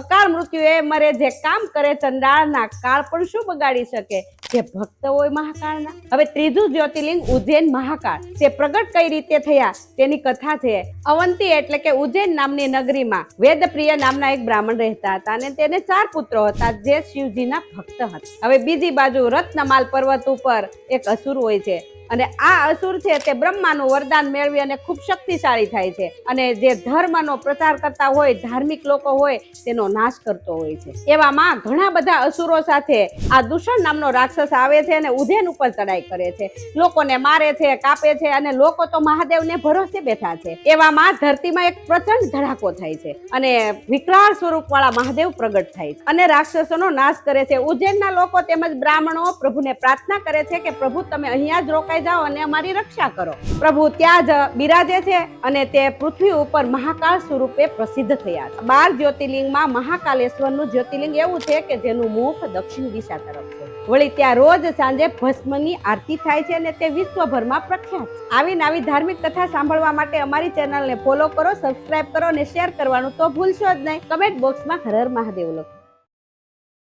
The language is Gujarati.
અકાળ મૃત્યુ એ મરે જે કામ કરે ચંડાળના, કાળ પણ શું બગાડી શકે જે ભક્ત હોય મહાકાળના। હવે ત્રીજું જ્યોતિર્લિંગ ઉજ્જૈન મહાકાળ, તે પ્રગટ કઈ રીતે થયા તેની કથા છે। અવંતી એટલે કે ઉજ્જૈન નામની નગરીમાં વેદપ્રિય નામના એક બ્રાહ્મણ રહેતા હતા અને તેને 4 પુત્રો હતા જે શિવજીના ભક્ત હતા। હવે બીજી બાજુ રત્નમાલ પર્વત ઉપર એક અસુર હોય છે અને આ અસુર છે તે બ્રહ્માનું વરદાન મેળવી અને ખૂબ શક્તિશાળી થાય છે અને જે ધર્મનો પ્રચાર કરતા હોય, ધાર્મિક લોકો હોય તેનો નાશ કરતો હોય છે। એવામાં ઘણા બધા અસુરો સાથે આ દૂષણ નામનો રાક્ષસ આવે છે અને ઉજ્જૈન ઉપર ચડાઈ કરે છે, લોકોને મારે છે, કાપે છે અને લોકો તો મહાદેવને ભરોસે બેઠા છે। એવામાં ધરતીમાં એક પ્રચંડ ધડાકો થાય છે અને વિકરાળ સ્વરૂપ વાળા મહાદેવ પ્રગટ થાય છે અને રાક્ષસોનો નાશ કરે છે। ઉજ્જૈનના લોકો તેમજ બ્રાહ્મણો પ્રભુને પ્રાર્થના કરે છે કે પ્રભુ તમે અહીંયા જ રોકાઈ જાઓ અને અમારી રક્ષા કરો। પ્રભુ ત્યાં જ બિરાજે છે અને તે પૃથ્વી ઉપર મહાકાળ સ્વરૂપે પ્રસિદ્ધ થયા છે। 12 જ્યોતિર્લિંગમાં મહાકાલેશ્વરનું જ્યોતિર્લિંગ એવું છે કે જેનું મુખ દક્ષિણ દિશા તરફ છે। વળી ત્યાં રોજ સાંજે ભસ્મની આરતી થાય છે અને તે વિશ્વભરમાં પ્રખ્યાત છે। આવી ધાર્મિક કથા સાંભળવા માટે અમારી ચેનલને ફોલો કરો, સબસ્ક્રાઇબ કરો અને શેર કરવાનું તો ભૂલશો જ નહીં। કમેન્ટ બોક્સમાં હર હર મહાદેવ લખો।